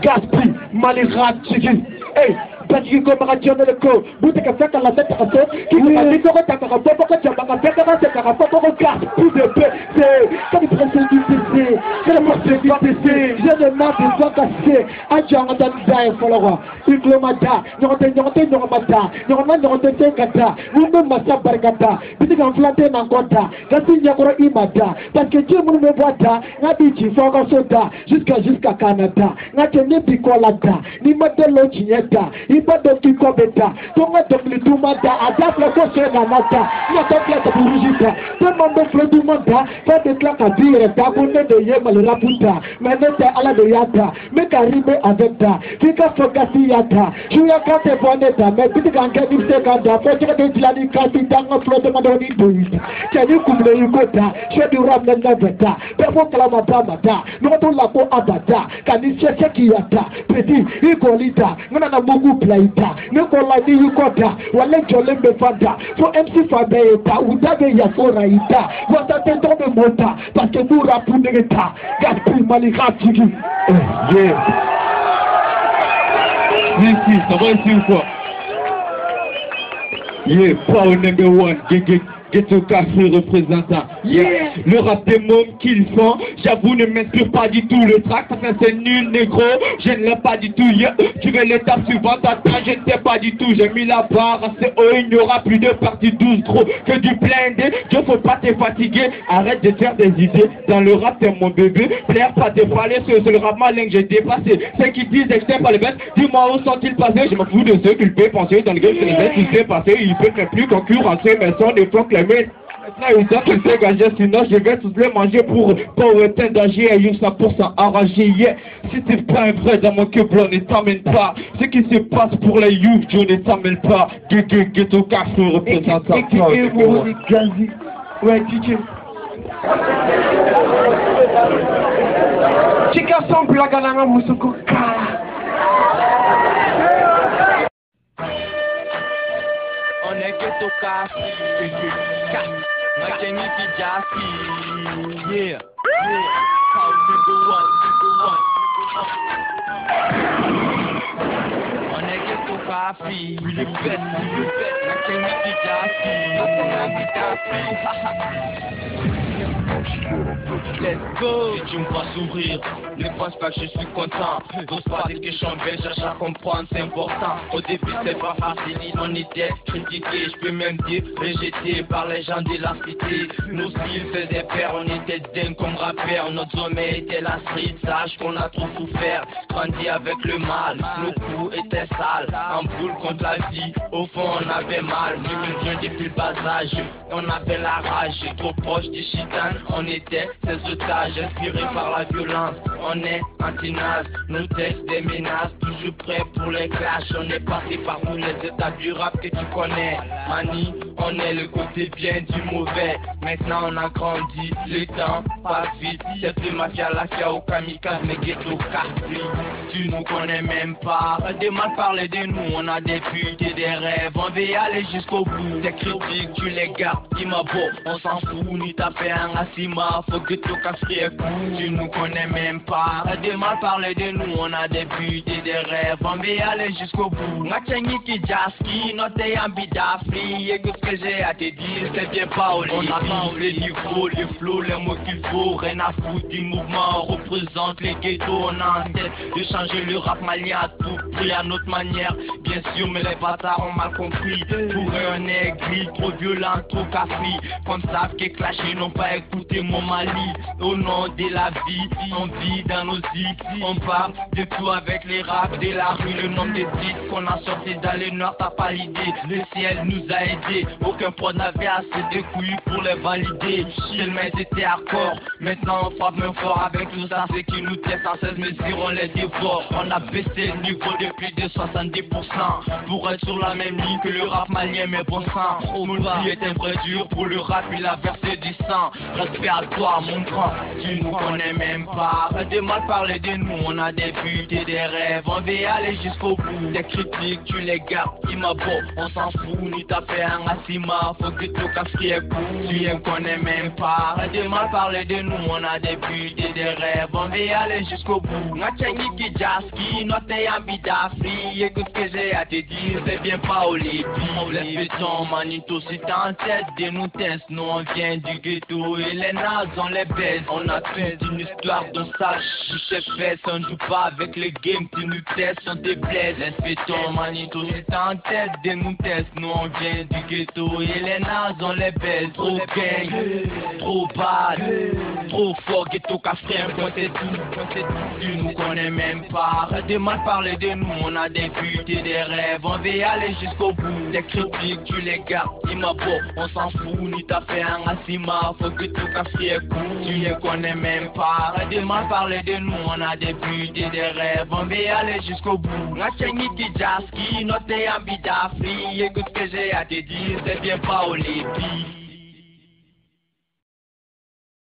Gaspille, Malira, Tchiki. Hey, Tchiki, comme Radion le co, Boutique à faire la tête à la tête, qui m'a dit que tu as fait Gaspille de paix. C'est comme il prend du PC, c'est le morceau du PC. Je demande des doigts cassés, à Jean Dandaï, Follower, Uclomata, Norte, Normata, Norte, Gata, nous-mêmes Massa Bargata, Boutique enflanté dans Gota, Gaspille Yakoro Imata, parce que Dieu me voit, Nabichi, Foga Soda, jusqu'à Canada, Nathalie Picolata, Nimadelo Chigneta, Ibado Kikobeta, Tonga Toplitumata, Adap la Cosse Namata, Natapla Tourigita, Demande Fredumanta, fait des claques à dire, Tabonne de Yemal Raputa, Menete à la de Yata, Mekarime avec ta, Fika Fogati Yata, Julia Kate Boneta, mais Petit Gangani Seganda, Fotra de Dilani Kati, Danga Flottement de Niduit, Kani Kumle Yukota, Chedu Ramna Naveta, Pervo Kalamata Mata, Noto Lapo Abata, Kani Cheki Yata, Petit, Igolita, Nana Mugu Plaita, Nicola Yukota, Wale Jolembe Fada, for MC Fabeeta, Udabe Yakora Ita, Watate Tombe Mota, parce que vous rappoudez ta, Gaspille Malira Tiki. Yeah. Merci, ça va ici ou quoi? Yeah, power number one, Ghetto Café représentant. Yeah. Le rap des mômes qu'ils font, j'avoue ne m'inspire pas du tout. Le track, ça fait c'est nul négro, je ne l'ai pas du tout. Yeah. Tu veux l'étape suivante, attends, je ne sais pas du tout. J'ai mis la barre assez haut, il n'y aura plus de partie 12 trop que du blindé. Je faut pas te fatiguer, arrête de faire des idées. Dans le rap t'es mon bébé, plaire pas te faller, c'est le rap malin que j'ai dépassé. Ceux qui disent que je pas les bêtes, dis-moi où sont-ils passés. Je m'en fous de ceux qui peuvent penser dans le game, c'est les bêtes qui s'est passé. Ils peuvent ne plus concurrencer, mais sont des fois que les mecs. Maintenant, ils doivent se dégager, sinon je vais tous les manger pour être danger et juste pour s'en arranger. Yeah. Si t'es pas un vrai dans mon cube, on ne t'amène pas. Ce qui se passe pour les youth, je ne t'amène pas. Ghetto Café représentant. Ouais, DJ. Chica semble la galana musuko kala. On est Ghetto Café. Mackenzie qui Jaffi, yeah, power number one. On est Ghetto Café, le best, Mackenzie qui Jaffi, let's go. Si tu me vois sourire, ne pense pas que je suis content. Pose pas des questions belles, cherche à comprendre, c'est important. Au début c'est pas facile, on était critiqués, je peux même dire rejetés par les gens de la cité. Nos styles faisaient peur, on était dingue comme rappeurs. Notre sommet était la street, sache qu'on a trop souffert. Grandi avec le mal, nos coups étaient sales. En boule contre la vie, au fond on avait mal. Vu que depuis le bas âge, on avait la rage. Trop proche du chitan, on était ces otages inspirés par la violence. On est anti-nas, nos textes des menaces, toujours prêts pour les clashs. On est passé par tous les étapes du rap que tu connais. Mani, on est le côté bien du mauvais. Maintenant on a grandi, le temps passe vite. C'est plus mafia, la fia au kamikaze, mais Ghetto Café. Tu nous connais même pas. Des mal parler de nous, on a des buts et des rêves. On veut y aller jusqu'au bout. Tes critiques, tu les gardes, dis-moi bon, on s'en fout, ni t'as fait un Assima. Faut que Ghetto Café est cool, tu nous connais même pas. Des mal parler de nous, on a des buts et des rêves. On veut y aller jusqu'au bout. Mackenzie qui Jaski, notre ambidafri. Écoute ce que j'ai à te dire, c'est bien pas au lit. On attend les niveaux, les flots, les mots qu'il faut. Rien à foutre du mouvement, on représente les ghettos. On a en tête de changer le rap malien à tout prix, à notre manière. Bien sûr, mais les bâtards ont mal compris. Pour eux, on est gris, trop violent, trop cafri. Comme savent que clash, ils n'ont pas écouté mon Mali. Au nom de la vie, on vit dans nos zips. On parle de tout avec les raps de la rue. Le nombre de titres qu'on a sorti dans les noirs, t'as pas l'idée. Le ciel nous a aidés. Aucun prod n'avait assez de couilles pour les valider. Tellement ils étaient hardcore. Maintenant on frappe même fort avec tout ça. Ce qui nous teste en 16 mesures, on les dévore. On a baissé le niveau de plus de 70% pour être sur la même ligne que le rap malien, mais bon sang. Moulsi est un vrai dur pour le rap, il a versé du sang. Respect à toi mon grand, tu nous connais même pas. de mal parler de nous, on a des buts et des rêves, on veut aller jusqu'au bout. Des critiques, tu les gardes, il m'a beau, on s'en fout, ni t'as fait un assima, faut que tu casses qui est cool, tu ne connais même pas. Arrête de mal parler de nous, on a des buts et des rêves, on veut aller jusqu'au bout. N'atchengui qui jaski, note ambidafri, écoute ce que j'ai à te dire, c'est bien pas au lit. Laisse ton manito si t'es en tête de nous tests, nous on vient du ghetto et les nazes on les baise. On a fait une histoire d'un sage, chef fesse, on joue pas avec les games, tu nous testes, on te blesse. Laisse ton manito si t'es en tête de nous tests, nous on vient du ghetto et les nazes on les baise. Trop gang, trop bad, trop fort, ghetto café, quand c'est tout, tu nous connais même pas. Arrête de mal parler de nous, on a des buts et des rêves, on veut aller jusqu'au bout. Des critiques, tu les gardes, il m'a beau, on s'en fout, ni t'as fait un assima, faut que tout café est cool, tu les connais même pas. Arrête de mal parler de nous, on a des buts et des rêves, on veut aller jusqu'au bout. N'atchengui qui jaski, note ambidafri, écoute ce que j'ai à te dire, c'est bien pas au lépi.